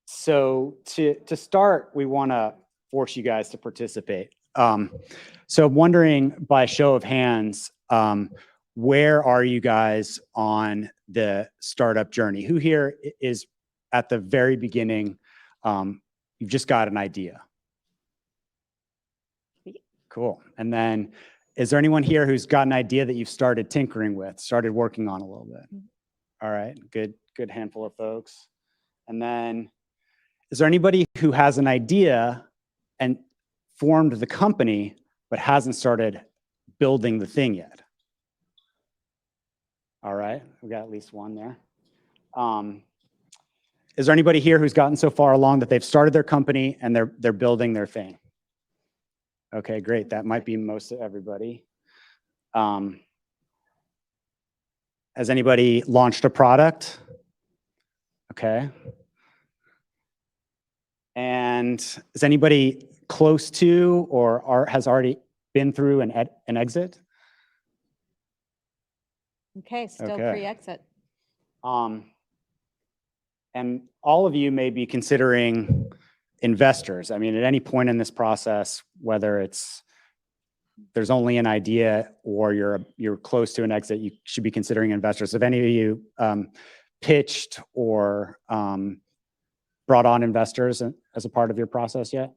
So to start, we want to force you guys to participate. So I'm wondering, by show of hands, where are you guys on the startup journey? Who here is at the very beginning? You've just got an idea. Cool. And then, is there anyone here who's got an idea that you've started tinkering with, started working on a little bit? All right, good handful of folks. And then, is there anybody who has an idea and formed the company but hasn't started building the thing yet? All right, we got at least one there. Is there anybody here who's gotten so far along that they've started their company and they're building their thing? Okay, great. That might be most of everybody. Has anybody launched a product? Okay. And is anybody close to or has already been through an exit? Okay, still pre-exit. And all of you may be considering investors. I mean, at any point in this process, whether there's only an idea or you're close to an exit, you should be considering investors. Have any of you pitched or brought on investors as a part of your process yet?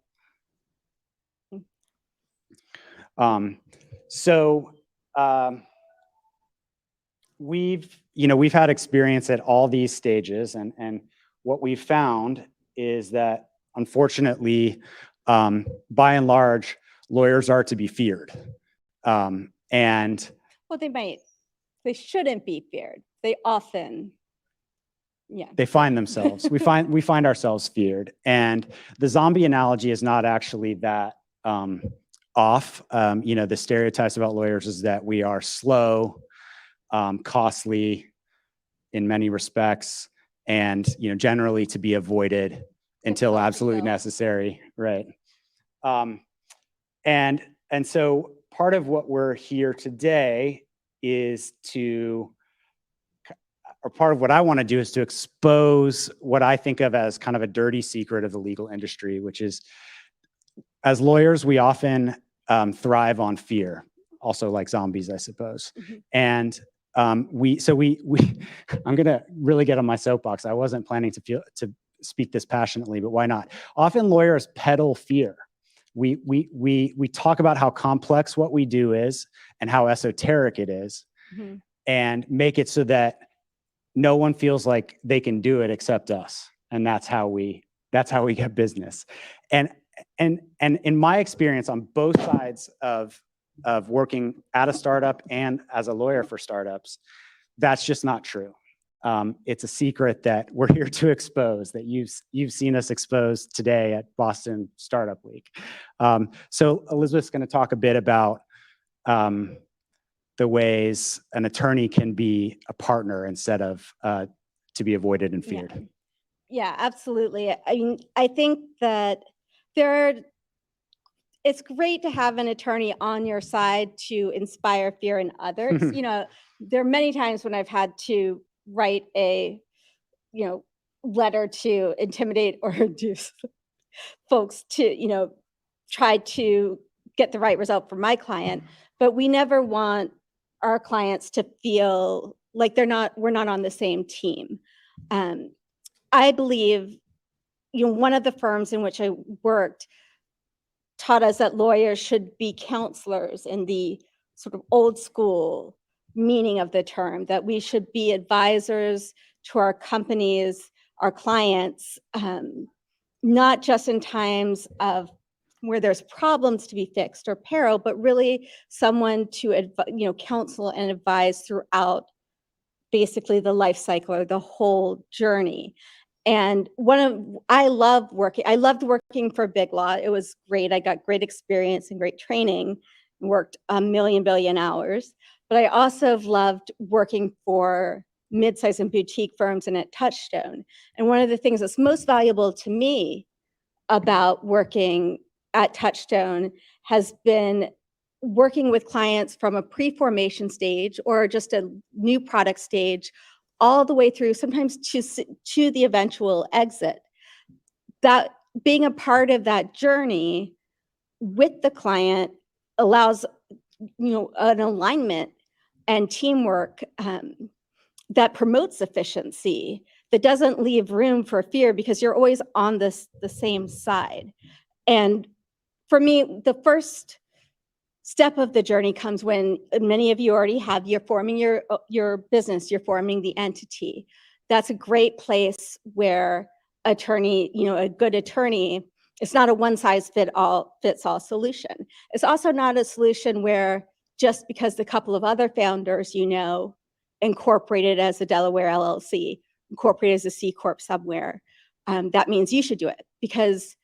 We've had experience at all these stages, and what we've found is that, unfortunately, by and large, lawyers are to be feared. Well, they shouldn't be feared. They often, they find themselves. we find ourselves feared, and the zombie analogy is not actually that off. The stereotypes about lawyers is that we are slow, costly in many respects, and generally to be avoided until absolutely necessary, right? And so part of what we're here today is part of what I want to do is to expose what I think of as kind of a dirty secret of the legal industry, which is, as lawyers, we often thrive on fear, also like zombies, I suppose. Mm-hmm. And I'm going to really get on my soapbox. I wasn't planning to speak this passionately, but why not? Often lawyers peddle fear. We talk about how complex what we do is and how esoteric it is, mm-hmm. and make it so that no one feels like they can do it except us. And that's how we get business. And in my experience on both sides of working at a startup and as a lawyer for startups, that's just not true. It's a secret that we're here to expose, that you've seen us expose today at Boston Startup Week. So Elizabeth's going to talk a bit about the ways an attorney can be a partner instead of to be avoided and feared. Yeah, absolutely. I mean, I think that it's great to have an attorney on your side to inspire fear in others. There are many times when I've had to write a, letter to intimidate or induce folks to, try to get the right result for my client. But we never want our clients to feel like we're not on the same team. I believe, one of the firms in which I worked taught us that lawyers should be counselors in the sort of old school meaning of the term, that we should be advisors to our companies, our clients, not just in times of where there's problems to be fixed or peril, but really someone to counsel and advise throughout basically the life cycle or the whole journey. And I loved working for Big Law. It was great. I got great experience and great training, worked a billion hours. But I also loved working for mid-size and boutique firms and at Touchstone. And one of the things that's most valuable to me about working at Touchstone has been working with clients from a pre-formation stage or just a new product stage all the way through, sometimes to the eventual exit. That being a part of that journey with the client allows, an alignment and teamwork that promotes efficiency, that doesn't leave room for fear, because you're always on the same side. And for me, the first step of the journey comes when many of you already have, you're forming your business, you're forming the entity. That's a great place where attorney, a good attorney, it's not a one size fits all solution. It's also not a solution where just because the couple of other founders, incorporated as a Delaware LLC, incorporated as a C Corp somewhere, that means you should do it, because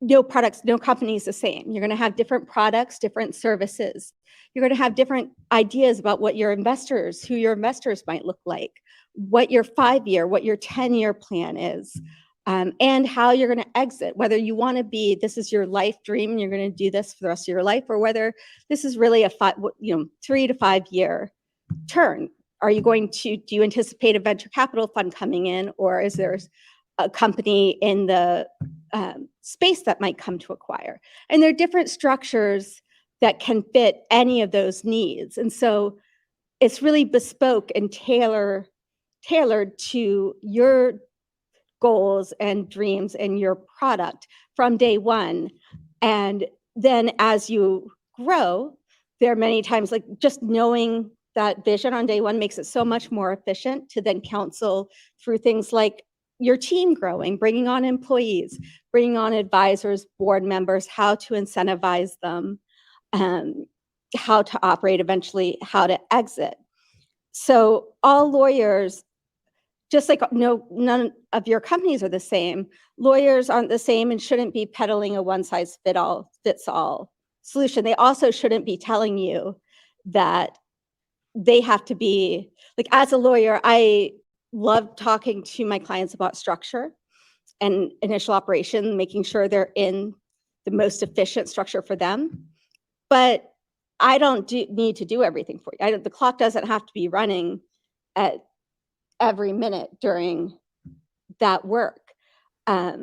no company is the same. You're going to have different products, different services. You're going to have different ideas about who your investors might look like, what your 5-year, what your 10-year plan is, and how you're going to exit, whether you want to this is your life dream and you're going to do this for the rest of your life, or whether this is really a 3 to 5 year turn. Do you anticipate a venture capital fund coming in, or is there a company in the space that might come to acquire? And there are different structures that can fit any of those needs. And so it's really bespoke and tailored to your goals and dreams and your product from day one. And then as you grow, there are many times, like, just knowing that vision on day one makes it so much more efficient to then counsel through things like your team growing, bringing on employees, bringing on advisors, board members, how to incentivize them, how to operate, eventually how to exit. So all lawyers, just like none of your companies are the same, lawyers aren't the same and shouldn't be peddling a one size fits all solution. They also shouldn't be telling you that they have to be, like, as a lawyer, I love talking to my clients about structure and initial operation, making sure they're in the most efficient structure for them. But I don't need to do everything for you. The clock doesn't have to be running at every minute during that work. I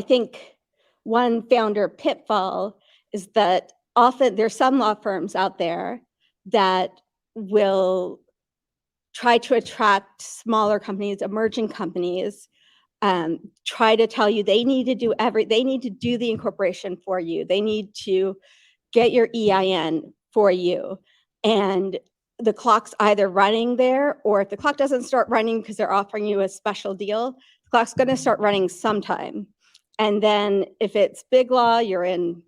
think one founder pitfall is that often there's some law firms out there that will try to attract smaller companies, emerging companies, try to tell you they need to do the incorporation for you. They need to get your EIN for you. And the clock's either running there, or if the clock doesn't start running because they're offering you a special deal, the clock's going to start running sometime. And then if it's big law, you're in,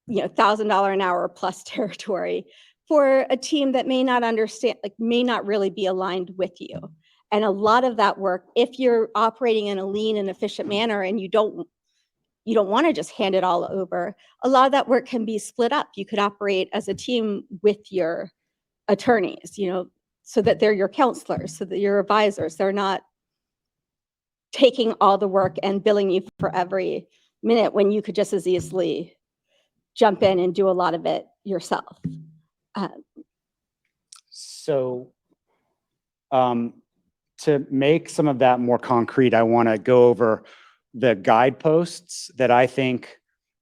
$1,000 an hour plus territory for a team that may not understand, may not really be aligned with you. And a lot of that work, if you're operating in a lean and efficient manner and you don't want to just hand it all over, a lot of that work can be split up. You could operate as a team with your attorneys, so that they're your counselors, so that your advisors, they're not taking all the work and billing you for every minute when you could just as easily jump in and do a lot of it yourself. So to make some of that more concrete, I want to go over the guideposts that I think,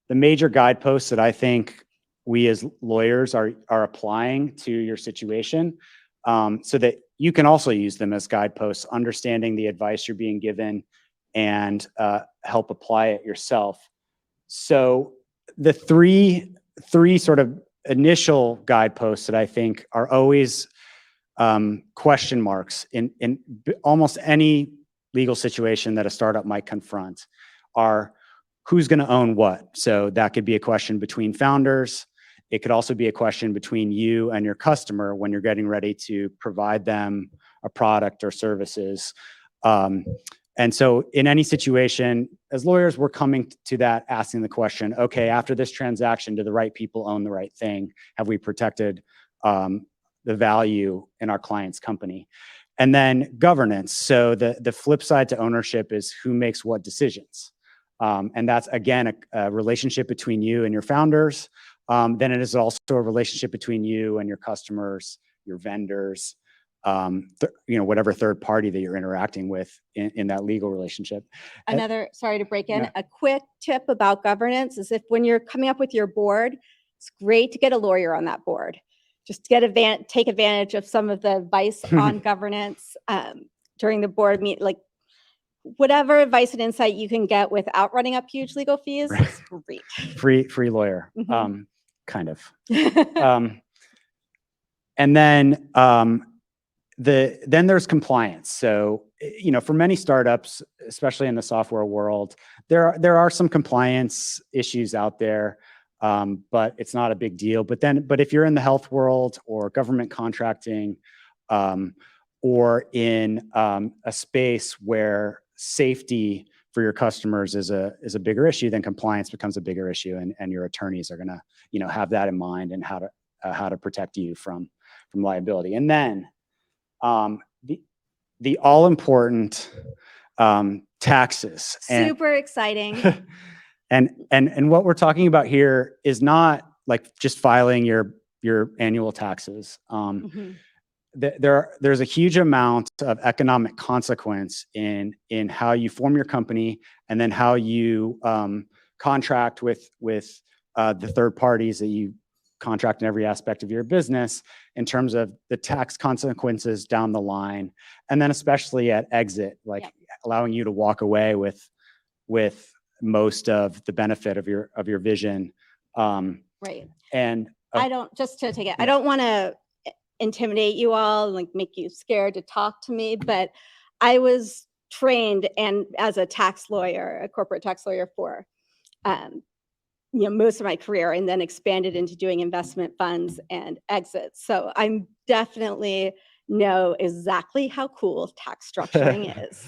the major guideposts that I think we as lawyers are applying to your situation, so that you can also use them as guideposts, understanding the advice you're being given and help apply it yourself. So the three sort of initial guideposts that I think are always question marks in almost any legal situation that a startup might confront are: who's going to own what? So that could be a question between founders. It could also be a question between you and your customer when you're getting ready to provide them a product or services. And so in any situation, as lawyers, we're coming to that, asking the question, okay, after this transaction, do the right people own the right thing? Have we protected the value in our client's company? And then governance. So the flip side to ownership is who makes what decisions. And that's, again, a relationship between you and your founders. Then it is also a relationship between you and your customers, your vendors. whatever third party that you're interacting with in that legal relationship. Sorry to break in, a quick tip about governance is when you're coming up with your board, it's great to get a lawyer on that board. Just take advantage of some of the advice on governance during the board meet, like whatever advice and insight you can get without running up huge legal fees is great. Free lawyer, kind of. And then then there's compliance. So, for many startups, especially in the software world, there are some compliance issues out there, but it's not a big deal. But if you're in the health world or government contracting, or in a space where safety for your customers is a bigger issue, then compliance becomes a bigger issue, and your attorneys are gonna have that in mind and how to protect you from liability. And then the all important taxes. Super exciting. And what we're talking about here is not like just filing your annual taxes. There's a huge amount of economic consequence in how you form your company, and then how you contract with the third parties that you contract in every aspect of your business, in terms of the tax consequences down the line, and then especially at exit, like allowing you to walk away with most of the benefit of your vision. Right. And I don't want to intimidate you all and like make you scared to talk to me, but I was trained and as a tax lawyer, a corporate tax lawyer for most of my career, and then expanded into doing investment funds and exits. So I'm definitely know exactly how cool tax structuring is.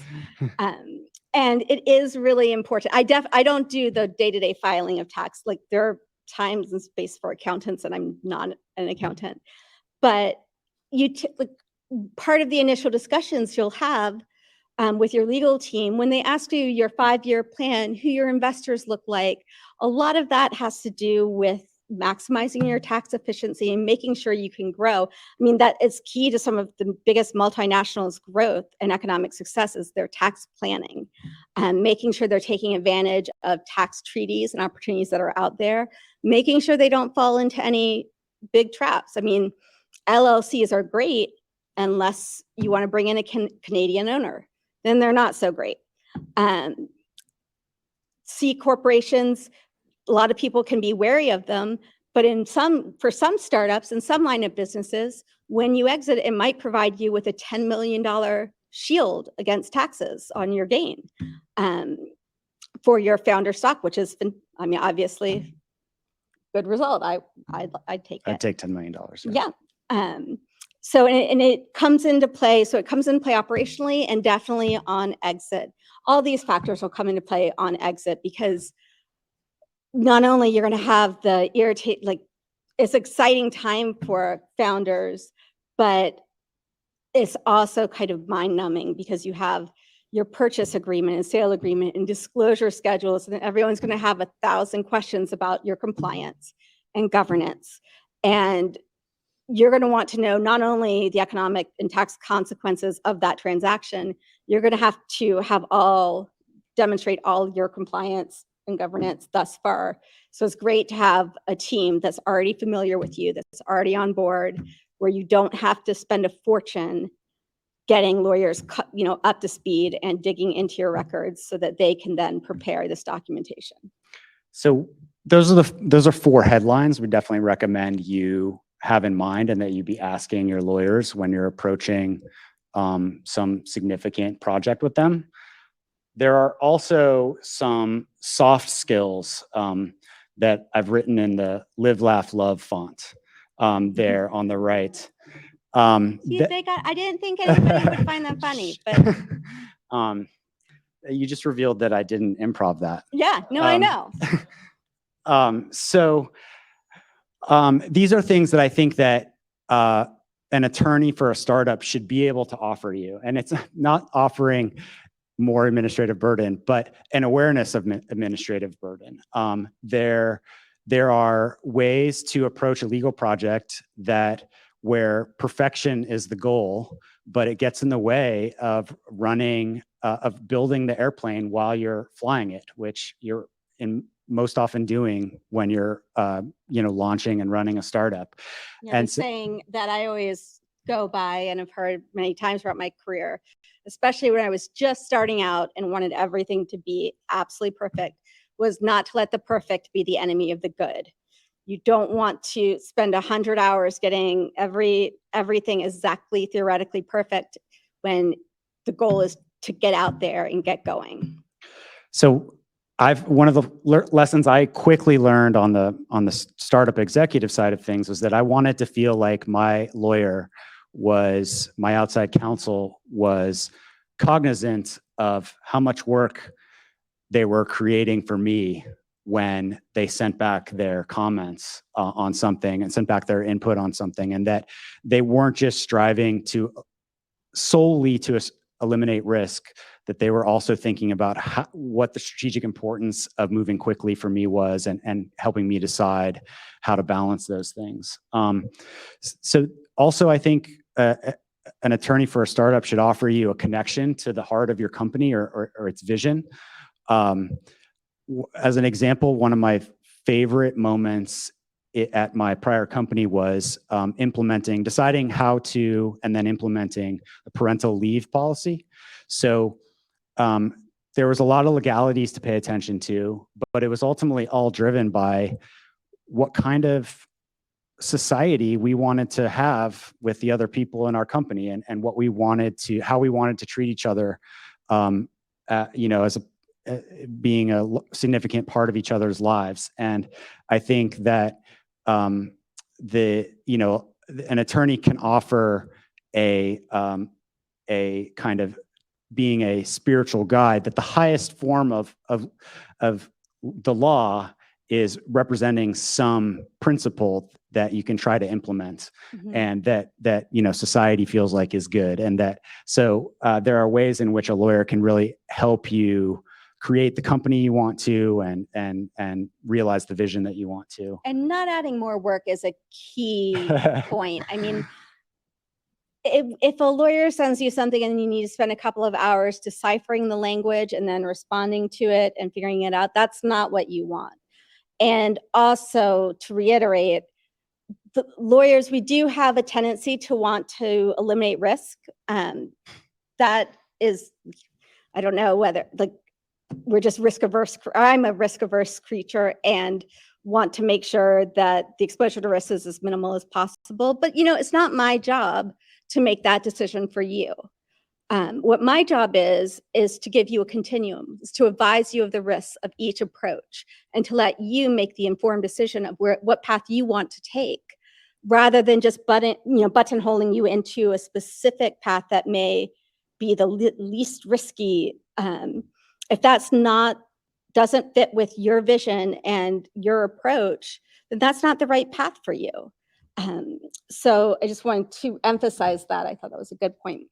And it is really important. I don't do the day-to-day filing of tax. Like there are times and space for accountants, and I'm not an accountant. But part of the initial discussions you'll have with your legal team, when they ask you your 5-year plan, who your investors look like, a lot of that has to do with maximizing your tax efficiency and making sure you can grow. I mean, that is key to some of the biggest multinationals' growth and economic success is their tax planning, and making sure they're taking advantage of tax treaties and opportunities that are out there, making sure they don't fall into any big traps. I mean, LLCs are great unless you want to bring in a Canadian owner. Then they're not so great. C corporations, a lot of people can be wary of them, but for some startups and some line of businesses, when you exit, it might provide you with a $10 million shield against taxes on your gain for your founder stock, which has been, obviously, good result. I'd take it. I'd take $10 million. Yeah. So it comes into play. So it comes into play operationally and definitely on exit. All these factors will come into play on exit, because not only you're going to have it's exciting time for founders, but it's also kind of mind numbing, because you have your purchase agreement and sale agreement and disclosure schedules, and everyone's going to have 1,000 questions about your compliance and governance. And you're going to want to know not only the economic and tax consequences of that transaction, you're going to have demonstrate all your compliance and governance thus far. So it's great to have a team that's already familiar with you, that's already on board, where you don't have to spend a fortune getting lawyers, up to speed and digging into your records so that they can then prepare this documentation. So those are 4 headlines we definitely recommend you have in mind, and that you be asking your lawyers when you're approaching some significant project with them. There are also some soft skills that I've written in the Live, Laugh, Love font there on the right. I didn't think anybody would find that funny, but you just revealed that I didn't improv that. Yeah, no, I know. So these are things that I think that an attorney for a startup should be able to offer you. And it's not offering more administrative burden, but an awareness of administrative burden. There are ways to approach a legal project that where perfection is the goal, but it gets in the way of of building the airplane while you're flying it, which you're most often doing when you're, launching and running a startup. Yeah, And the saying that I always go by and have heard many times throughout my career, especially when I was just starting out and wanted everything to be absolutely perfect, was not to let the perfect be the enemy of the good. You don't want to spend 100 hours getting everything exactly theoretically perfect when the goal is to get out there and get going. So one of the lessons I quickly learned on the startup executive side of things was that I wanted to feel like my outside counsel was cognizant of how much work they were creating for me when they sent back their comments on something and sent back their input on something, and that they weren't just striving solely to eliminate risk, that they were also thinking about what the strategic importance of moving quickly for me was, and helping me decide how to balance those things. So also, I think an attorney for a startup should offer you a connection to the heart of your company or its vision. As an example, one of my favorite moments at my prior company was deciding how to, and then implementing a parental leave policy. So there was a lot of legalities to pay attention to, but it was ultimately all driven by what kind of society we wanted to have with the other people in our company, and how we wanted to treat each other, as being a significant part of each other's lives. And I think that an attorney can offer a kind of being a spiritual guide, that the highest form of the law is representing some principle that you can try to implement, and that society feels like is good, and that there are ways in which a lawyer can really help you create the company you want to, and realize the vision that you want to. And not adding more work is a key point. I mean, if a lawyer sends you something and you need to spend a couple of hours deciphering the language and then responding to it and figuring it out, that's not what you want. And also, to reiterate, the lawyers, we do have a tendency to want to eliminate risk. That is, I don't know whether we're just risk averse. I'm a risk averse creature and want to make sure that the exposure to risk is as minimal as possible. But it's not my job to make that decision for you. What my job is to give you a continuum, is to advise you of the risks of each approach, and to let you make the informed decision of what path you want to take, rather than just buttonholing you into a specific path that may be the least risky. If that's doesn't fit with your vision and your approach, then that's not the right path for you. So I just wanted to emphasize that. I thought that was a good point.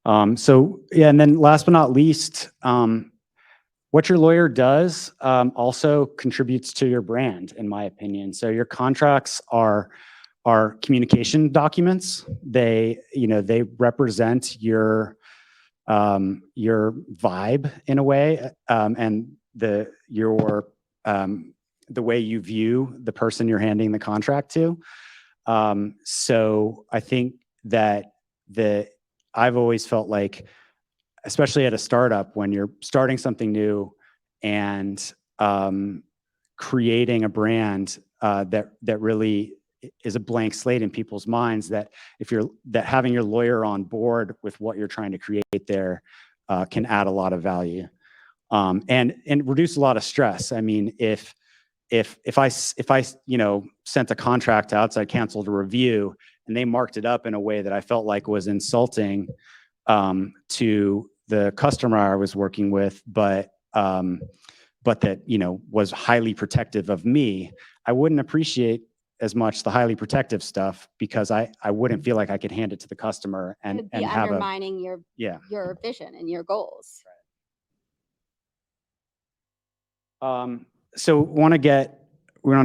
And then last but not least, what your lawyer does also contributes to your brand, in my opinion. So your contracts are communication documents. They represent your vibe in a way, and the way you view the person you're handing the contract to. So I think that I've always felt like, especially at a startup, when you're starting something new and creating a brand that really is a blank slate in people's minds, that having your lawyer on board with what you're trying to create there can add a lot of value, and reduce a lot of stress. I mean, if I sent a contract to outside counsel to review, and they marked it up in a way that I felt like was insulting to the customer I was working with, but that was highly protective of me, I wouldn't appreciate as much the highly protective stuff, because I wouldn't feel like I could hand it to the customer and have undermining your vision and your goals. So want to get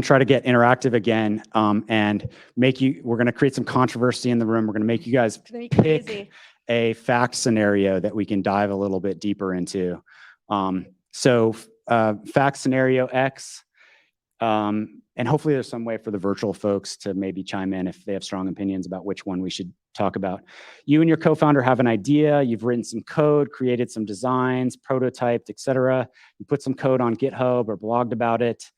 try to get interactive again, and we're going to create some controversy in the room. We're going to make you guys pick a fact scenario that we can dive a little bit deeper into. So fact scenario X, and hopefully there's some way for the virtual folks to maybe chime in if they have strong opinions about which one we should talk about. You and your co-founder have an idea, you've written some code, created some designs, prototyped, etc. You put some code on GitHub or blogged about it.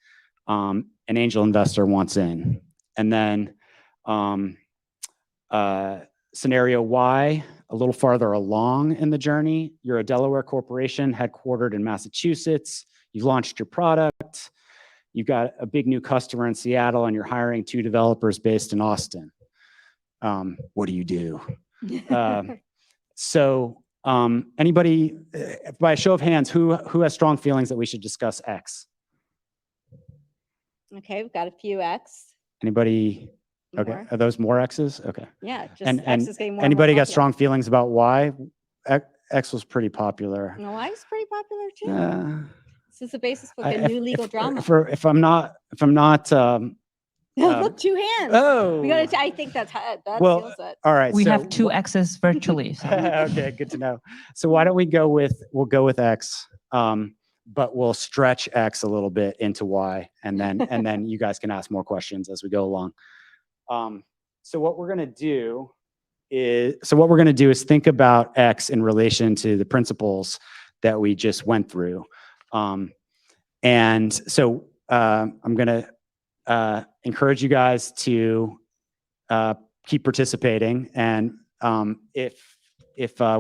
An angel investor wants in. And then scenario Y, a little farther along in the journey, you're a Delaware corporation headquartered in Massachusetts. You've launched your product. You've got a big new customer in Seattle and you're hiring 2 developers based in Austin. What do you do? So anybody, by a show of hands, who has strong feelings that we should discuss X? Okay, we've got a few X. Anybody? Okay, More. are those more X's? Okay. Yeah, just And X is getting more. anybody and more got strong feelings about Y? X was pretty popular. No, Y is pretty popular too. This is the basis for a new legal drama. If I'm not, look, 2 hands. Oh, we gotta. I think that well, seals it. all right. We so have 2 X's virtually. So. Okay, good to know. So why don't we'll go with X, but we'll stretch X a little bit into Y, and then you guys can ask more questions as we go along. So what we're gonna do is think about X in relation to the principles that we just went through. And so I'm going to encourage you guys to keep participating. And if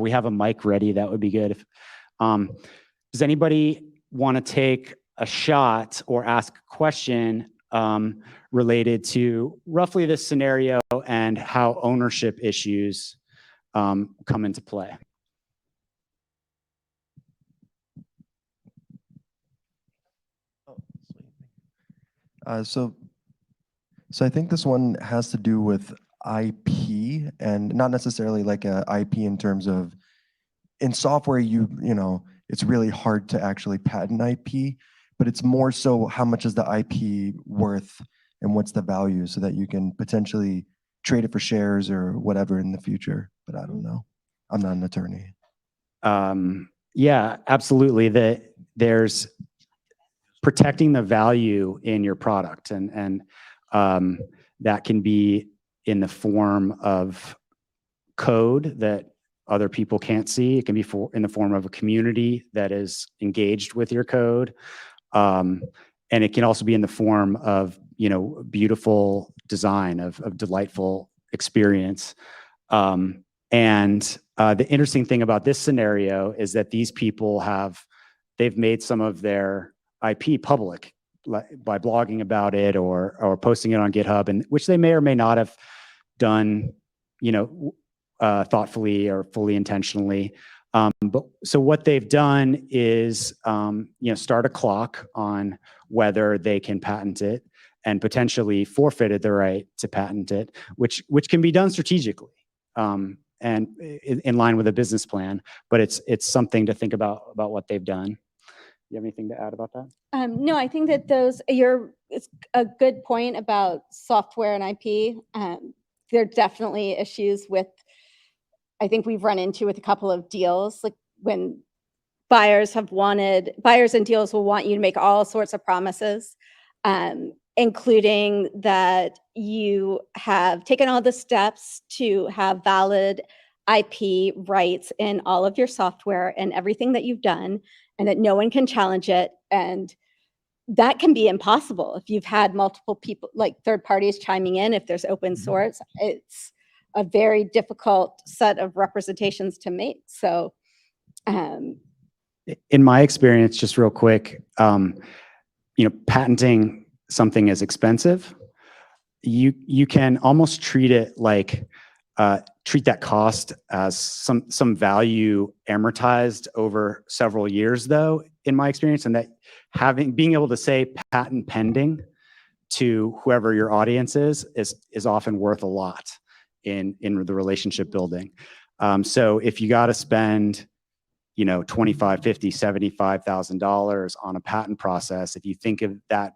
we have a mic ready, that would be good. Does anybody want to take a shot or ask a question related to roughly this scenario and how ownership issues come into play? So I think this one has to do with IP, and not necessarily like a IP in terms of in software, you know, it's really hard to actually patent IP, but it's more so how much is the IP worth and what's the value so that you can potentially trade it for shares or whatever in the future. But I don't know. I'm not an attorney. Yeah, absolutely. There's protecting the value in your product, and that can be in the form of code that other people can't see. It can be in the form of a community that is engaged with your code, and it can also be in the form of beautiful design, of delightful experience. And the interesting thing about this scenario is that these people they've made some of their IP public by blogging about it or posting it on GitHub, and which they may or may not have done, thoughtfully or fully intentionally. But so what they've done is, start a clock on whether they can patent it and potentially forfeited the right to patent it, which can be done strategically and in line with a business plan. But it's something to think about what they've done. You have anything to add about that? No, I think that it's a good point about software and IP. There are definitely issues with, I think we've run into with a couple of deals, like when buyers and deals will want you to make all sorts of promises, including that you have taken all the steps to have valid IP rights in all of your software and everything that you've done, and that no one can challenge it. And that can be impossible if you've had multiple people, like third parties chiming in. If there's open source, it's a very difficult set of representations to make. So in my experience, just real quick, patenting something is expensive. You can almost treat it like treat that cost as some value amortized over several years, though, in my experience, and that being able to say patent pending to whoever your audience is often worth a lot in the relationship building. So if you got to spend $25,000, $50,000, $75,000 on a patent process, if you think of that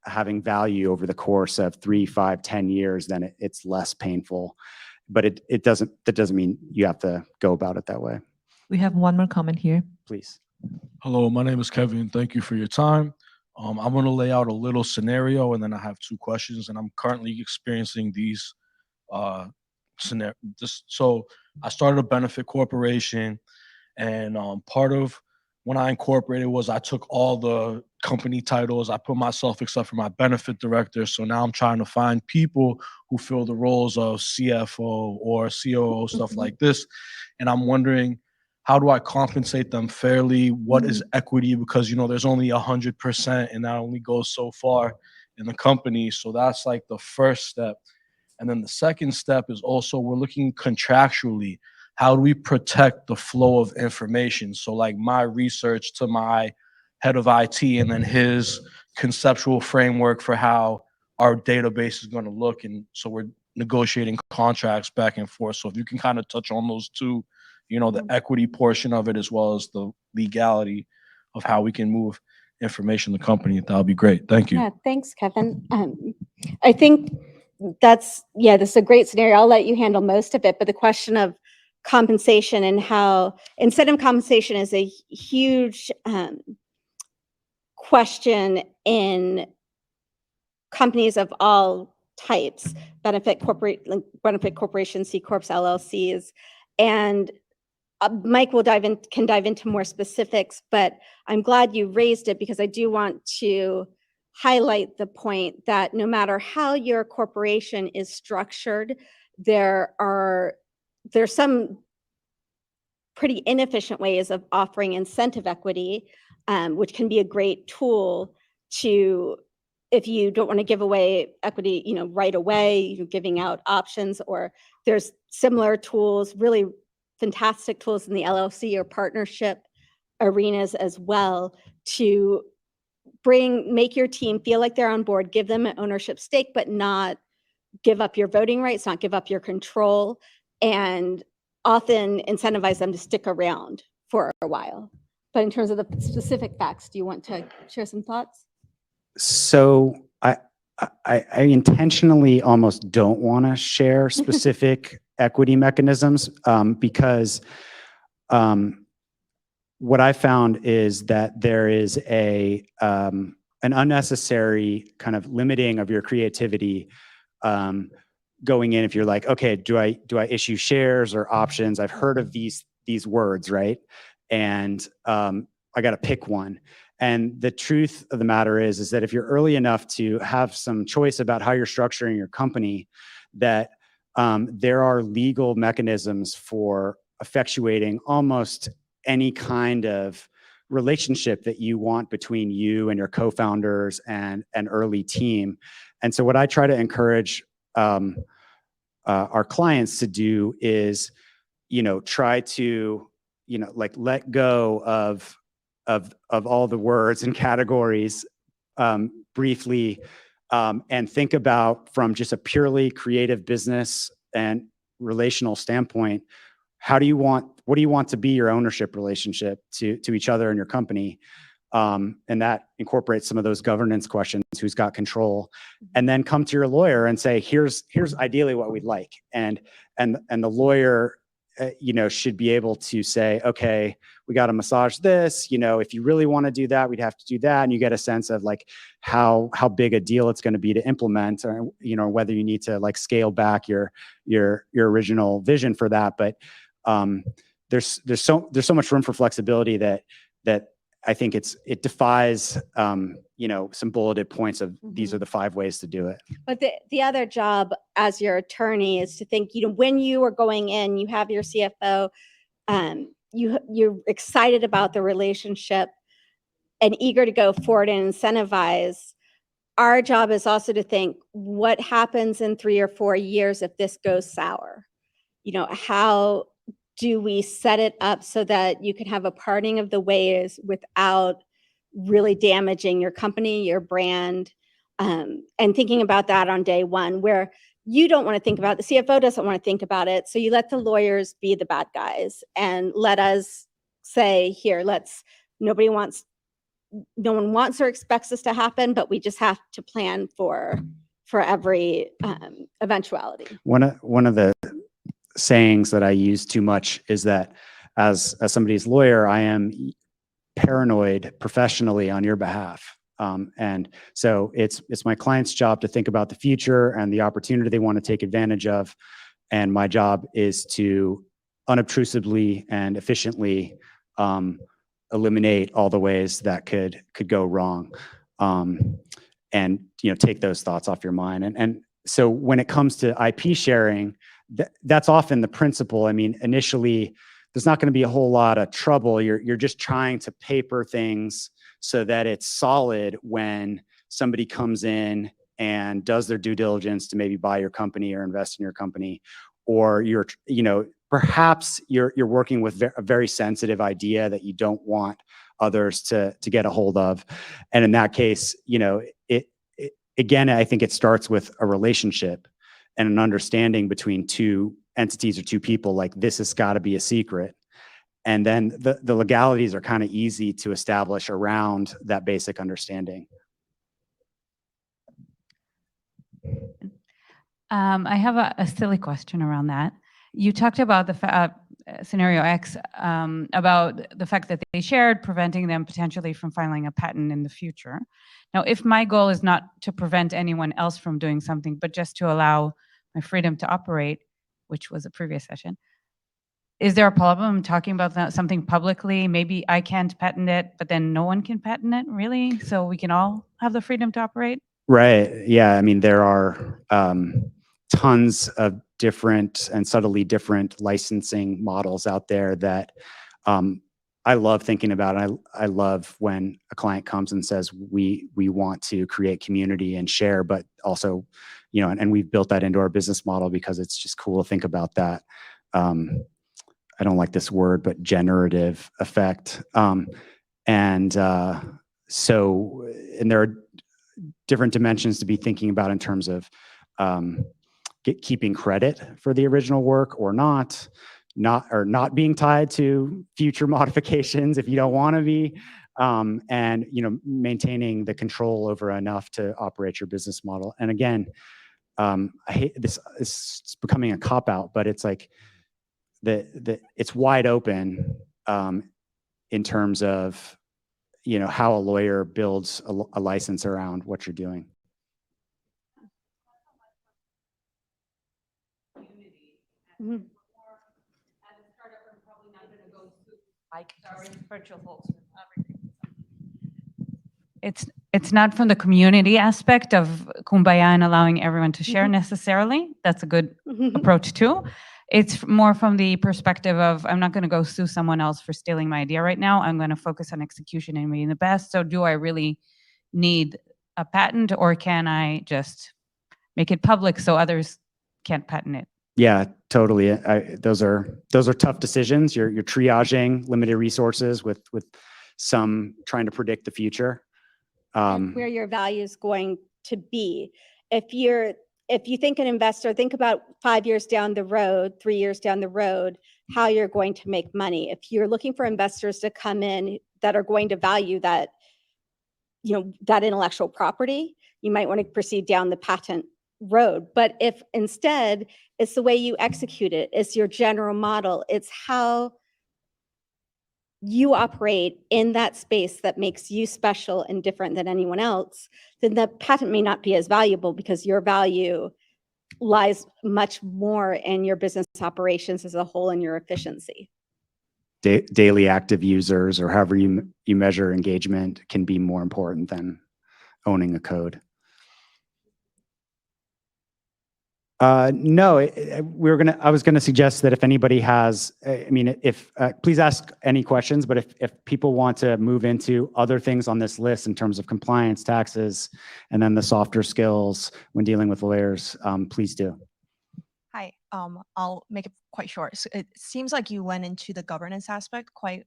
having value over the course of 3, 5, 10 years, then it's less painful. But that doesn't mean you have to go about it that way. We have one more comment here. Please. Hello, my name is Kevin. Thank you for your time. I'm going to lay out a little scenario, and then I have 2 questions. And I'm currently experiencing these scenario. So I started a benefit corporation, and part of when I incorporated was I took all the company titles, I put myself except for my benefit director. So now I'm trying to find people who fill the roles of CFO or COO, stuff like this. And I'm wondering, how do I compensate them fairly? What is equity? Because, there's only 100% and that only goes so far in the company. So that's like the first step. And then the second step is also we're looking contractually. How do we protect the flow of information? So like my research to my head of IT and then his conceptual framework for how our database is going to look. And so we're negotiating contracts back and forth. So if you can kind of touch on those two, the equity portion of it, as well as the legality of how we can move information in the company, that would be great. Thank you. Yeah, thanks, Kevin. I think this is a great scenario. I'll let you handle most of it, but the question of compensation and how incentive compensation is a huge question in companies of all types, benefit corporations, C Corps, LLCs, and Mike can dive into more specifics, but I'm glad you raised it because I do want to highlight the point that no matter how your corporation is structured, there's some pretty inefficient ways of offering incentive equity, which can be a great tool to, if you don't want to give away equity, right away, you're giving out options, or there's similar tools, really fantastic tools in the LLC or partnership arenas as well to make your team feel like they're on board, give them an ownership stake, but not give up your voting rights, not give up your control, and often incentivize them to stick around for a while. But in terms of the specific facts, do you want to share some thoughts? So I intentionally almost don't want to share specific equity mechanisms because what I found is that there is an unnecessary kind of limiting of your creativity going in. If you're like, okay, do I issue shares or options? I've heard of these words, right? And I got to pick one. And the truth of the matter is that if you're early enough to have some choice about how you're structuring your company, that there are legal mechanisms for effectuating almost any kind of relationship that you want between you and your co-founders and an early team. And so what I try to encourage our clients to do is, try to, like let go of all the words and categories briefly, and think about from just a purely creative business and relational standpoint, what do you want to be your ownership relationship to each other and your company? And that incorporates some of those governance questions, who's got control, and then come to your lawyer and say, here's ideally what we'd like. And the lawyer, should be able to say, okay, we got to massage this, if you really want to do that, we'd have to do that. And you get a sense of like how big a deal it's going to be to implement, or, whether you need to like scale back your original vision for that. But there's so much room for flexibility that I think it defies, some bulleted points of these are the 5 ways to do it. But the other job as your attorney is to think, when you are going in, you have your CFO, you're excited about the relationship and eager to go forward and incentivize. Our job is also to think, what happens in 3 or 4 years if this goes sour? How do we set it up so that you can have a parting of the ways without really damaging your company, your brand, and thinking about that on day one, where you don't want to think about it, the CFO doesn't want to think about it. So you let the lawyers be the bad guys and let us say, here, nobody wants no one wants or expects this to happen, but we just have to plan for every eventuality. One of the sayings that I use too much is that as somebody's lawyer, I am paranoid professionally on your behalf. And so it's my client's job to think about the future and the opportunity they want to take advantage of. And my job is to unobtrusively and efficiently eliminate all the ways that could go wrong. And take those thoughts off your mind. And so when it comes to IP sharing, that's often the principle. I mean, initially, there's not going to be a whole lot of trouble. You're just trying to paper things so that it's solid when somebody comes in and does their due diligence to maybe buy your company or invest in your company, or perhaps you're working with a very sensitive idea that you don't want others to get a hold of. And in that case, again, I think it starts with a relationship and an understanding between two entities or two people, like this has got to be a secret. And then the legalities are kind of easy to establish around that basic understanding. I have a silly question around that. You talked about the scenario X, about the fact that they shared, preventing them potentially from filing a patent in the future. Now, if my goal is not to prevent anyone else from doing something, but just to allow my freedom to operate, which was a previous session, is there a problem talking about something publicly? Maybe I can't patent it, but then no one can patent it, really? So we can all have the freedom to operate? Right. Yeah. I mean, there are tons of different and subtly different licensing models out there that I love thinking about. I love when a client comes and says, we want to create community and share, but also, and we've built that into our business model because it's just cool to think about that. I don't like this word, but generative effect. And there are different dimensions to be thinking about in terms of keeping credit for the original work or not being tied to future modifications if you don't want to be, and maintaining the control over enough to operate your business model. And again, I hate this. It's becoming a cop out, but it's like it's wide open in terms of how a lawyer builds a license around what you're doing. Mm-hmm. It's not from the community aspect of kumbaya and allowing everyone to share necessarily. That's a good approach too. It's more from the perspective of, I'm not going to go sue someone else for stealing my idea right now. I'm going to focus on execution and being the best. So do I really need a patent, or can I just make it public so others can't patent it? Yeah, totally. Those are tough decisions. You're triaging limited resources with some trying to predict the future. And where your value is going to be. If you think an investor, think about 5 years down the road, 3 years down the road, how you're going to make money. If you're looking for investors to come in that are going to value that, that intellectual property, you might want to proceed down the patent road. But if instead it's the way you execute it, it's your general model, it's how you operate in that space that makes you special and different than anyone else, then the patent may not be as valuable because your value lies much more in your business operations as a whole and your efficiency. Daily active users, or however you measure engagement, can be more important than owning a code. No, I was gonna suggest that if anybody has, please ask any questions, but if people want to move into other things on this list in terms of compliance, taxes, and then the softer skills when dealing with lawyers, please do. Hi, I'll make it quite short. So it seems like you went into the governance aspect quite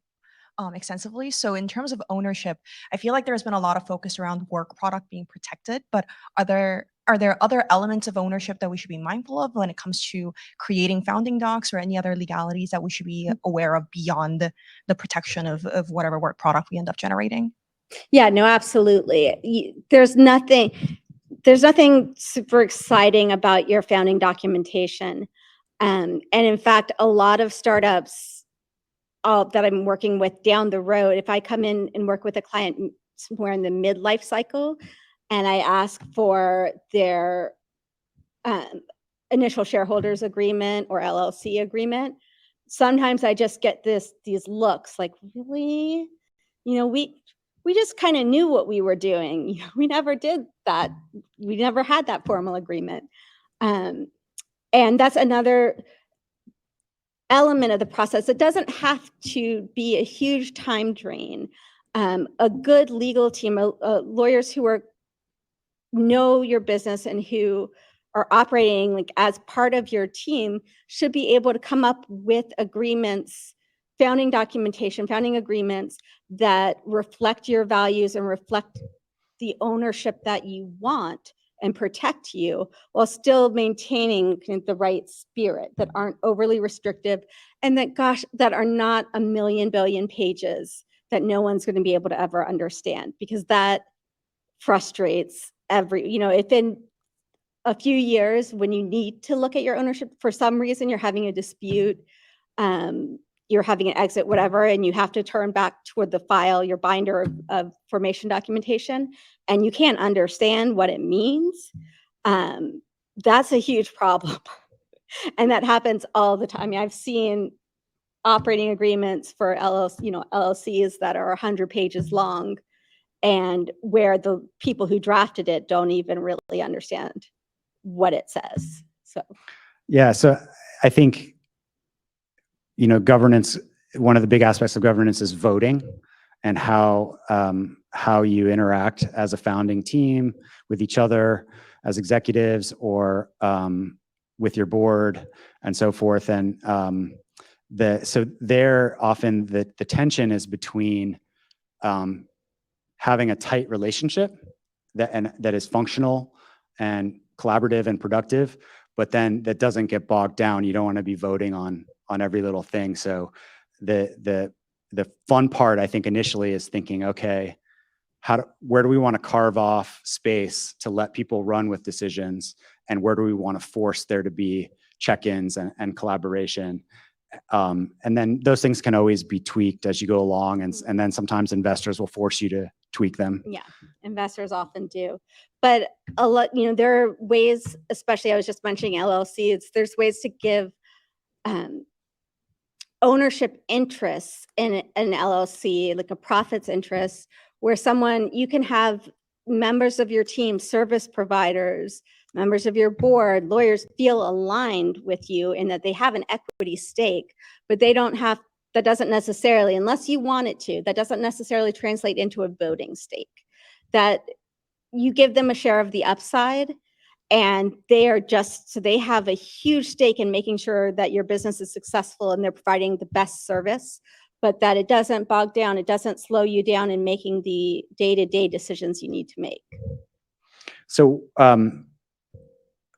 extensively. So in terms of ownership, I feel like there's been a lot of focus around work product being protected, but are there other elements of ownership that we should be mindful of when it comes to creating founding docs or any other legalities that we should be aware of beyond the protection of whatever work product we end up generating? Yeah, no, absolutely. There's nothing super exciting about your founding documentation. And in fact, a lot of startups that I'm working with down the road, if I come in and work with a client somewhere in the midlife cycle and I ask for their initial shareholders agreement or LLC agreement, sometimes I just get these looks like, really? We just kind of knew what we were doing. We never did that. We never had that formal agreement. And that's another element of the process. It doesn't have to be a huge time drain. A good legal team, lawyers who know your business and who are operating like as part of your team should be able to come up with agreements, founding documentation, founding agreements that reflect your values and reflect the ownership that you want and protect you while still maintaining kind of the right spirit, that aren't overly restrictive and that are not a million billion pages that no one's going to be able to ever understand, because that frustrates if in a few years when you need to look at your ownership, for some reason you're having a dispute, you're having an exit, whatever, and you have to turn back toward the file, your binder of formation documentation, and you can't understand what it means, that's a huge problem. And that happens all the time. I mean, I've seen operating agreements for LLCs that are 100 pages long, and where the people who drafted it don't even really understand what it says. So Yeah, so I think, governance, one of the big aspects of governance is voting and how you interact as a founding team with each other, as executives, or with your board and so forth. And so there often the tension is between having a tight relationship that is functional and collaborative and productive, but then that doesn't get bogged down. You don't want to be voting on every little thing. So the fun part, I think, initially is thinking, okay, where do we want to carve off space to let people run with decisions, and where do we want to force there to be check-ins and collaboration? And then those things can always be tweaked as you go along, and then sometimes investors will force you to tweak them. yeah, investors often do. But a lot, there are ways, especially I was just mentioning LLCs, there's ways to give ownership interests in an LLC, like a profits interest, where you can have members of your team, service providers, members of your board, lawyers feel aligned with you in that they have an equity stake, but that doesn't necessarily, unless you want it to, that doesn't necessarily translate into a voting stake. That you give them a share of the upside, and they have a huge stake in making sure that your business is successful and they're providing the best service, but that it doesn't bog down, it doesn't slow you down in making the day-to-day decisions you need to make. So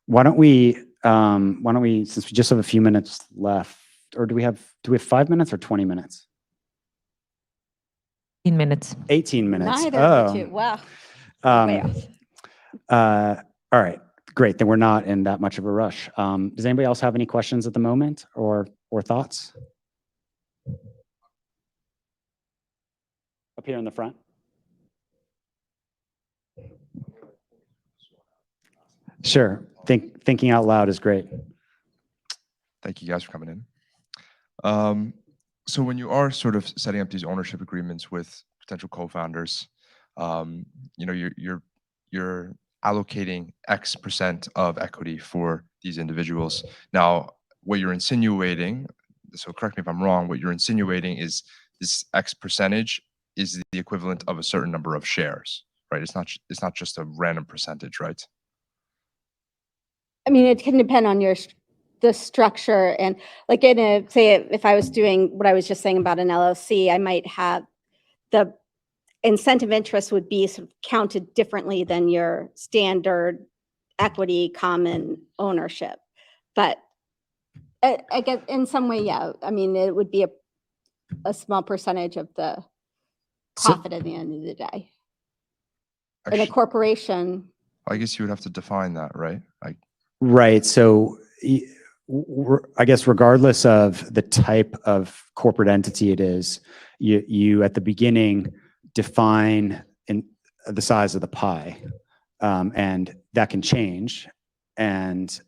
why don't we, since we just have a few minutes left, or do we have 5 minutes or 20 minutes? 18 minutes. 18 minutes. Neither of the two. Wow. Way off. All right, great. Then we're not in that much of a rush. Does anybody else have any questions at the moment or thoughts? Up here in the front. Sure. Thinking out loud is great. Thank you guys for coming in. So when you are sort of setting up these ownership agreements with potential co-founders, you're allocating X% of equity for these individuals. Now, what you're insinuating, so correct me if I'm wrong, what you're insinuating is this X percentage is the equivalent of a certain number of shares, right? It's not just a random percentage, right? I mean, it can depend on the structure, and like say if I was doing what I was just saying about an LLC, I might have the incentive interest would be sort of counted differently than your standard equity common ownership. But I guess in some way, yeah. I mean, it would be a small percentage of the So- profit at the end of the day. In a Actually, corporation, I guess you would have to define that, right? Like, Right. So I guess regardless of the type of corporate entity it is, you at the beginning define the size of the pie, and that can change. And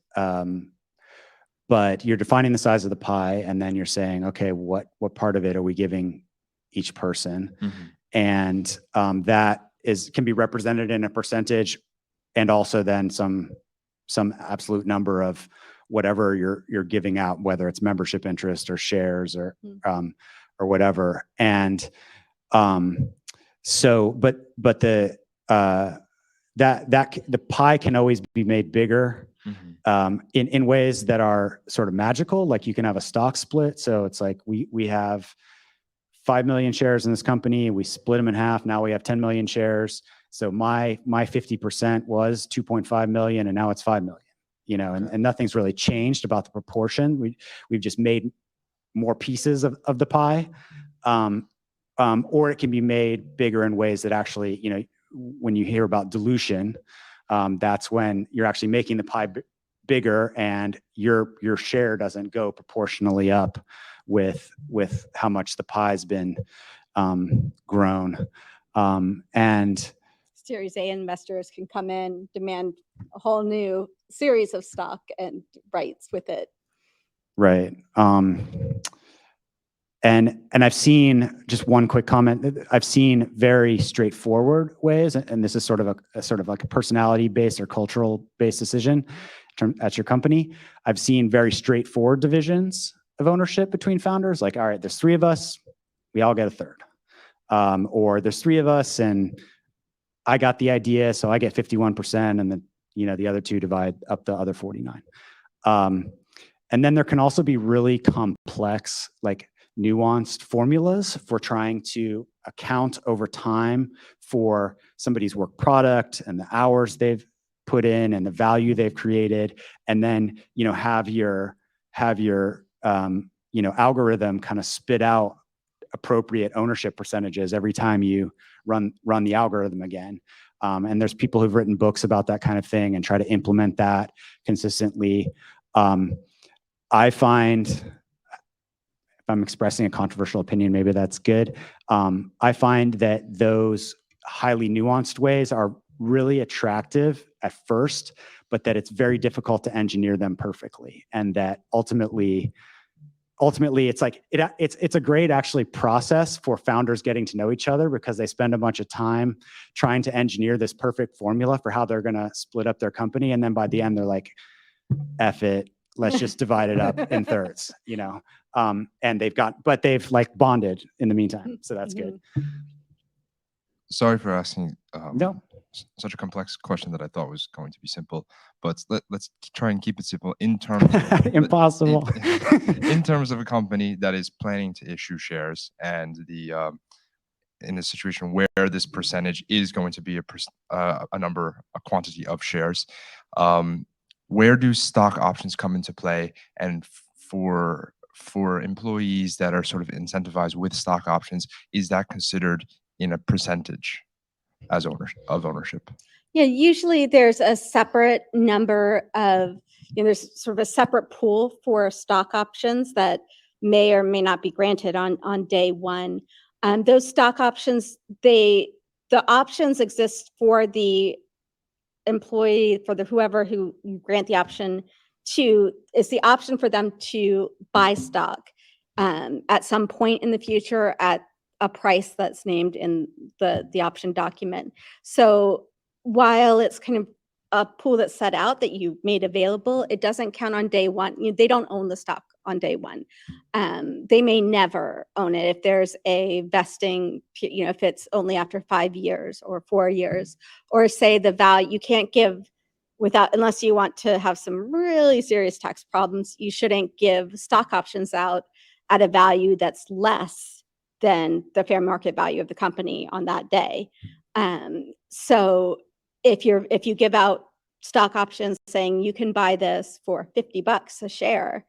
but you're defining the size of the pie, and then you're saying, okay, what part of it are we giving each person? And that can be represented in a percentage, and also then some absolute number of whatever you're giving out, whether it's membership interest or shares or whatever. And so, but the the pie can always be made bigger in ways that are sort of magical. Like you can have a stock split. So it's like we have 5 million shares in this company. We split them in half. Now we have 10 million shares. So my 50% was 2.5 million, and now it's 5 million. You know, and nothing's really changed about the proportion. We've just made more pieces of the pie, or it can be made bigger in ways that actually, you know, when you hear about dilution, that's when you're actually making the pie bigger, and your share doesn't go proportionally up with how much the pie's been grown, and Series A investors can come in, demand a whole new series of stock and rights with it. right. And I've seen, just one quick comment, I've seen very straightforward ways, and this is sort of like a personality-based or cultural-based decision at your company. I've seen very straightforward divisions of ownership between founders, like, all right, there's 3 of us, we all get a third. Or there's 3 of us, and I got the idea, so I get 51%, and then, you know, the other 2 divide up the other 49. And then there can also be really complex, like nuanced formulas for trying to account over time for somebody's work product and the hours they've put in and the value they've created, and then, you know, have your you know, algorithm kind of spit out appropriate ownership percentages every time you run the algorithm again. And there's people who've written books about that kind of thing and try to implement that consistently. I find, if I'm expressing a controversial opinion, maybe that's good. I find that those highly nuanced ways are really attractive at first, but that it's very difficult to engineer them perfectly, and that ultimately it's like it's a great actually process for founders getting to know each other, because they spend a bunch of time trying to engineer this perfect formula for how they're going to split up their company, and then by the end they're like, F it, let's just divide it up in thirds, you know. And they've like bonded in the meantime, so that's good. sorry for asking No. such a complex question that I thought was going to be simple, but let's try and keep it simple in terms of Impossible. in terms of a company that is planning to issue shares, and in a situation where this percentage is going to be a quantity of shares, where do stock options come into play? And for employees that are sort of incentivized with stock options, is that considered in a percentage as ownership? Yeah, usually there's a separate number of, you know, there's sort of a separate pool for stock options that may or may not be granted on day one. Those stock options, the options exist for the employee, for the whoever who you grant the option to, is the option for them to buy stock at some point in the future at a price that's named in the option document. So while it's kind of a pool that's set out that you made available, it doesn't count on day one. They don't own the stock on day one. They may never own it if there's a vesting, if it's only after 5 years or 4 years, or say the value, you can't give without, unless you want to have some really serious tax problems, you shouldn't give stock options out at a value that's less than the fair market value of the company on that day. So if you give out stock options saying you can buy this for $50 a share,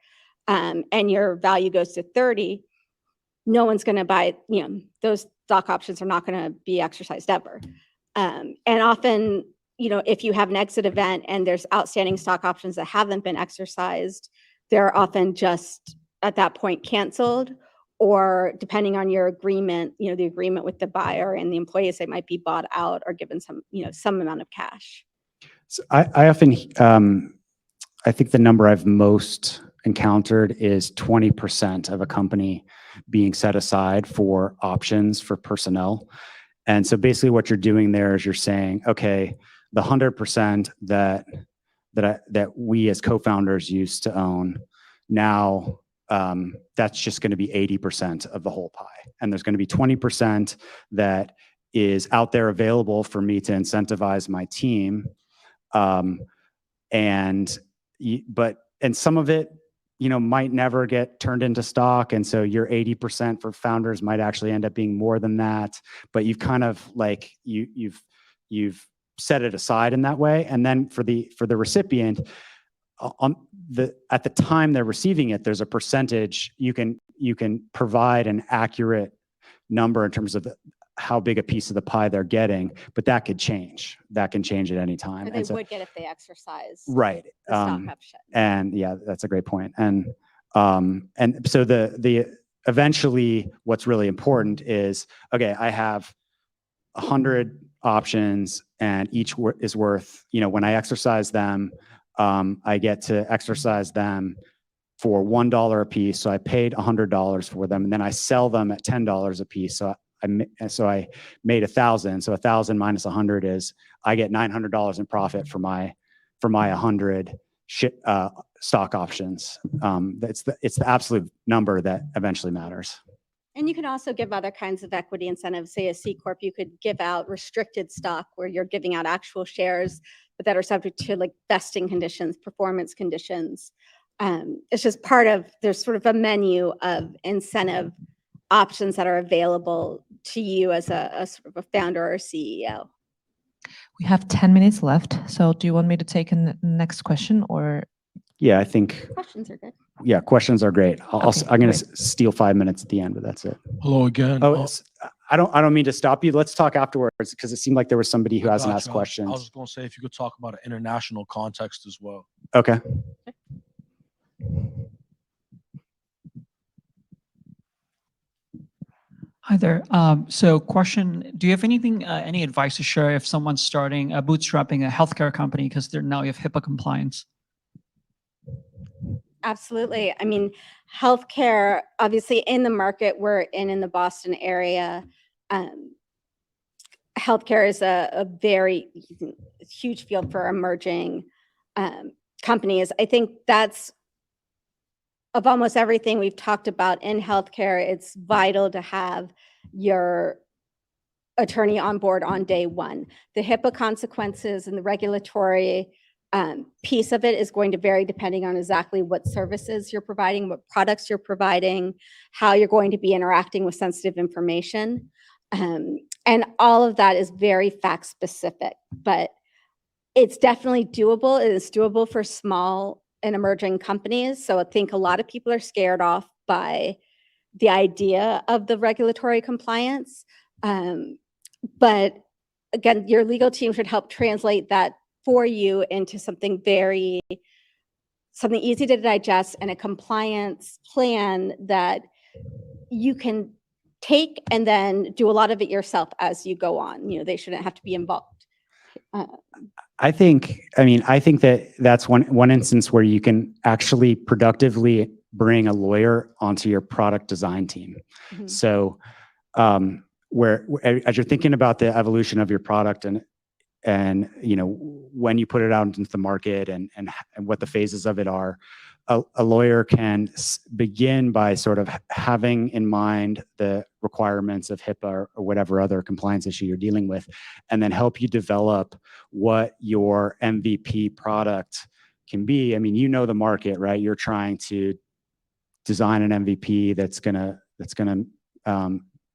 and your value goes to 30, no one's going to buy, those stock options are not going to be exercised ever. And often, if you have an exit event and there's outstanding stock options that haven't been exercised, they're often just at that point canceled, or depending on your agreement, the agreement with the buyer and the employees, they might be bought out or given some amount of cash. So I often, I think the number I've most encountered is 20% of a company being set aside for options for personnel. And so basically what you're doing there is you're saying, okay, the 100% that we as co-founders used to own, now that's just going to be 80% of the whole pie. And there's going to be 20% that is out there available for me to incentivize my team. And some of it, might never get turned into stock. And so your 80% for founders might actually end up being more than that, but you've kind of like, you've set it aside in that way. And then for the recipient, at the time they're receiving it, there's a percentage you can provide an accurate number in terms of how big a piece of the pie they're getting, but that could change. That can change at any time. Or they would get if they exercise right. the stock option. And yeah, that's a great point. And so the eventually what's really important is, okay, I have 100 options and each is worth, when I exercise them, I get to exercise them for $1 a piece. So I paid $100 for them, and then I sell them at $10 a piece. So I made 1,000. So 1,000 minus 100 is I get $900 in profit for my 100 stock options. It's the absolute number that eventually matters. And you can also give other kinds of equity incentives. Say a C Corp, you could give out restricted stock where you're giving out actual shares, but that are subject to like vesting conditions, performance conditions. It's just there's sort of a menu of incentive options that are available to you as a sort of a founder or CEO. We have 10 minutes left. So do you want me to take a next question or? Yeah, I think Questions are good. Yeah, questions are great. I'm going great. to steal 5 minutes at the end, but that's it. Hello again. Oh, I don't mean to stop you. Let's talk afterwards because it seemed like there was somebody who hasn't asked I questions. was just going to say if you could talk about an international context as well. Okay. Hi there. So question, do you have any advice to share if someone's starting bootstrapping a healthcare company because now you have HIPAA compliance? Absolutely. I mean, healthcare, obviously in the market we're in the Boston area, healthcare is a very huge field for emerging companies. I think that's of almost everything we've talked about in healthcare, it's vital to have your attorney on board on day one. The HIPAA consequences and the regulatory piece of it is going to vary depending on exactly what services you're providing, what products you're providing, how you're going to be interacting with sensitive information. And all of that is very fact specific, but it's definitely doable. It is doable for small and emerging companies. So I think a lot of people are scared off by the idea of the regulatory compliance. But again, your legal team should help translate that for you into something easy to digest and a compliance plan that you can take and then do a lot of it yourself as you go on. They shouldn't have to be involved. I think that that's one instance where you can actually productively bring a lawyer onto your product design team. Mm-hmm. So where as you're thinking about the evolution of your product and when you put it out into the market and what the phases of it are, a lawyer can begin by sort of having in mind the requirements of HIPAA or whatever other compliance issue you're dealing with, and then help you develop what your MVP product can be. I mean, the market, right? You're trying to design an MVP that's gonna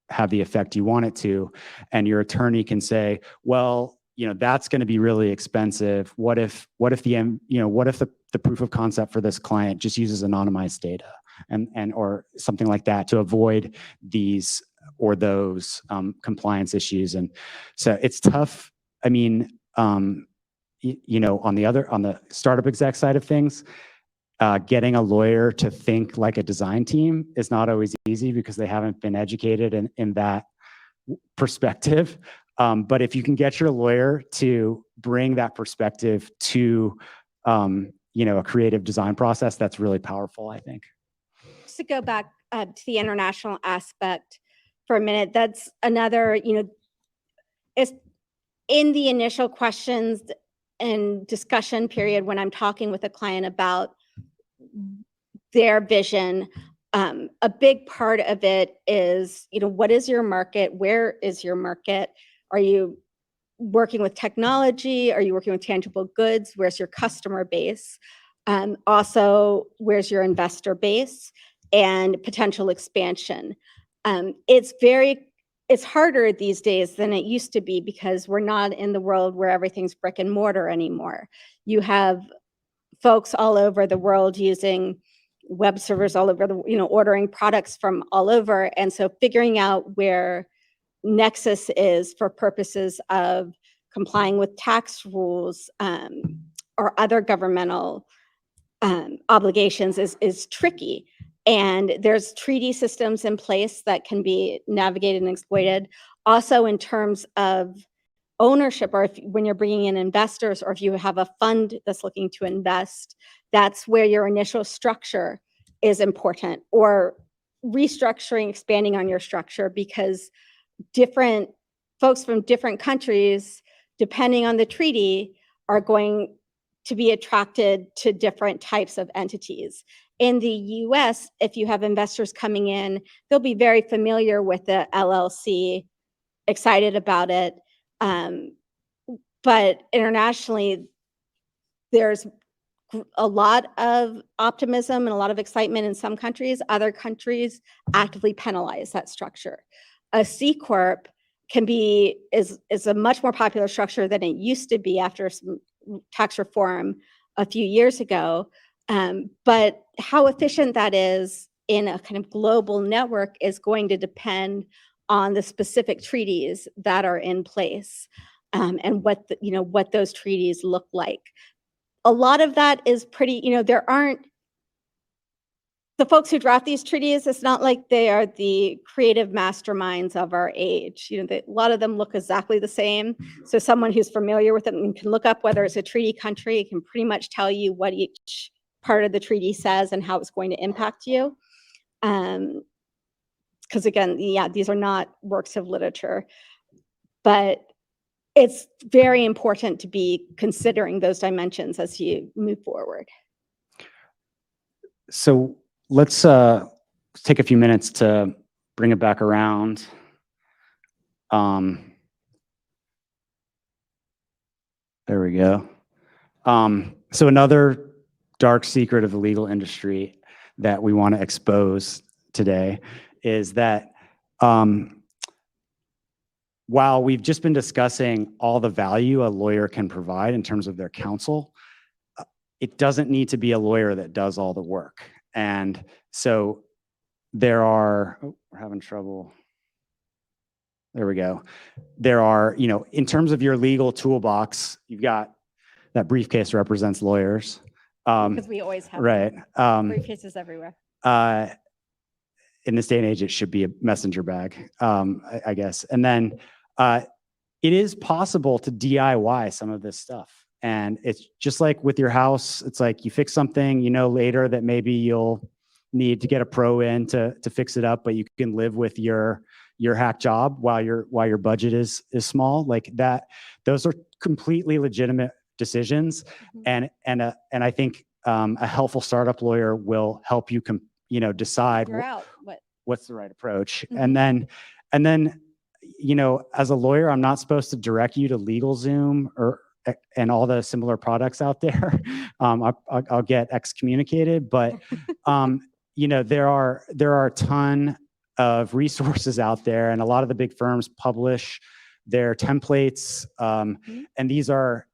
have the effect you want it to, and your attorney can say, well, that's going to be really expensive. What if the proof of concept for this client just uses anonymized data? and or something like that to avoid these or those compliance issues. And so it's tough. I mean, on the startup exec side of things, getting a lawyer to think like a design team is not always easy because they haven't been educated in that perspective. But if you can get your lawyer to bring that perspective to, a creative design process, that's really powerful, I think. Just to go back to the international aspect for a minute, that's another, it's in the initial questions and discussion period when I'm talking with a client about their vision. A big part of it is, what is your market? Where is your market? Are you working with technology? Are you working with tangible goods? Where's your customer base? Also, where's your investor base and potential expansion? It's harder these days than it used to be because we're not in the world where everything's brick and mortar anymore. You have folks all over the world using web servers all over the, ordering products from all over. And so figuring out where nexus is for purposes of complying with tax rules or other governmental obligations is tricky. And there's treaty systems in place that can be navigated and exploited. Also in terms of ownership, or when you're bringing in investors, or if you have a fund that's looking to invest, that's where your initial structure is important, or restructuring, expanding on your structure, because different folks from different countries, depending on the treaty, are going to be attracted to different types of entities. In the US, if you have investors coming in, they'll be very familiar with the LLC, excited about it. But internationally, there's a lot of optimism and a lot of excitement in some countries. Other countries actively penalize that structure. A C Corp is a much more popular structure than it used to be after some tax reform a few years ago. But how efficient that is in a kind of global network is going to depend on the specific treaties that are in place, and what those treaties look like. A lot of that is pretty, there aren't the folks who draft these treaties, it's not like they are the creative masterminds of our age. A lot of them look exactly the same. So someone who's familiar with it and can look up whether it's a treaty country, can pretty much tell you what each part of the treaty says and how it's going to impact you. Because again, these are not works of literature, but it's very important to be considering those dimensions as you move forward. So let's take a few minutes to bring it back around. There we go. So another dark secret of the legal industry that we want to expose today is that while we've just been discussing all the value a lawyer can provide in terms of their counsel, it doesn't need to be a lawyer that does all the work. And so we're having trouble. There we go. There are, in terms of your legal toolbox, you've got that briefcase represents lawyers. Because we always have right. briefcases everywhere. In this day and age, it should be a messenger bag, I guess. And then it is possible to DIY some of this stuff. And it's just like with your house, it's like you fix something, later that maybe you'll need to get a pro in to fix it up, but you can live with your hack job while your budget is small, like that. Those are completely legitimate decisions. And I think a helpful startup lawyer will help you decide what's the right approach. And then as a lawyer, I'm not supposed to direct you to LegalZoom and all the similar products out there. I'll get excommunicated, but there are a ton of resources out there, and a lot of the big firms publish They're templates. Mhm. And these are,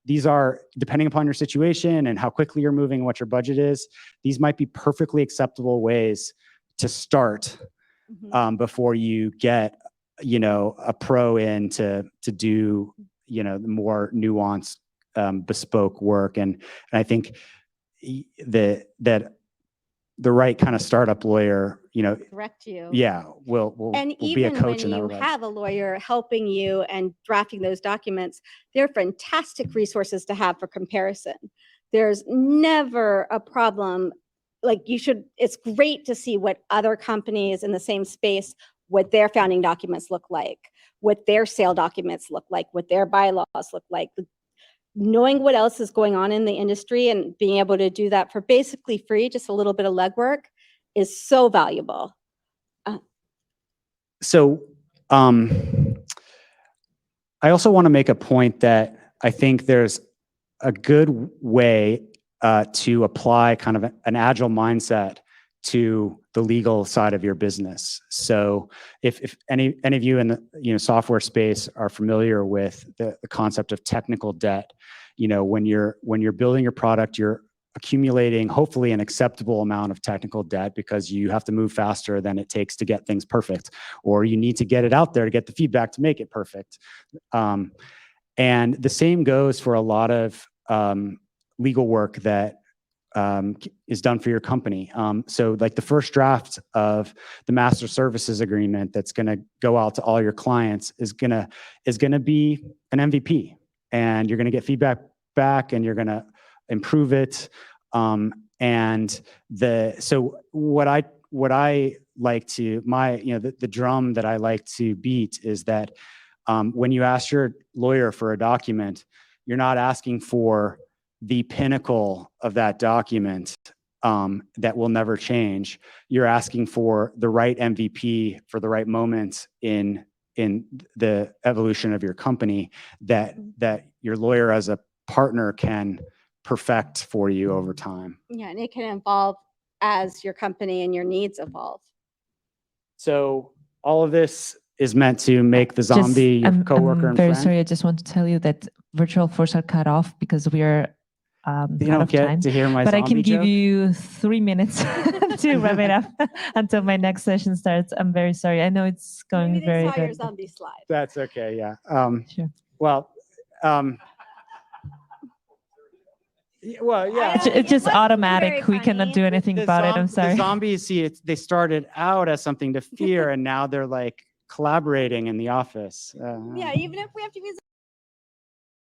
depending upon your situation and how quickly you're moving and what your budget is, these might be perfectly acceptable ways to start Mhm. before you get, a pro in to do, the more nuanced, bespoke work. And I think that the right kind of startup lawyer, Direct you. yeah, will And be a even coach when in that you regard. have a lawyer helping you and drafting those documents, they're fantastic resources to have for comparison. There's never a problem. Like it's great to see what other companies in the same space, what their founding documents look like, what their sale documents look like, what their bylaws look like. Knowing what else is going on in the industry and being able to do that for basically free, just a little bit of legwork, is so valuable. So I also want to make a point that I think there's a good way to apply kind of an agile mindset to the legal side of your business. So if any of you in the software space are familiar with the concept of technical debt, when you're building your product, you're accumulating hopefully an acceptable amount of technical debt because you have to move faster than it takes to get things perfect, or you need to get it out there to get the feedback to make it perfect. And the same goes for a lot of legal work that is done for your company. So like the first draft of the master services agreement that's going to go out to all your clients is going to be an MVP, and you're going to get feedback back and you're going to improve it. So what I like to, the drum that I like to beat is that when you ask your lawyer for a document, you're not asking for the pinnacle of that document that will never change. You're asking for the right MVP for the right moment in the evolution of your company that your lawyer as a partner can perfect for you over time. Yeah, and it can evolve as your company and your needs evolve. So all of this is meant to make the zombie your coworker I'm and very friend. sorry. I just want to tell you that virtual floors are cut off because we are You out don't of get time. to hear my But I zombie can give joke? you 3 minutes to wrap it up until my next session starts. I'm very sorry. I know it's going Maybe they very saw your good. zombie slide. That's okay. Yeah. Sure. Well, yeah. It's just automatic. We cannot do anything about it. I'm sorry. The zombies, they started out as something to fear, and now they're like collaborating in the office. Yeah, even if we have to use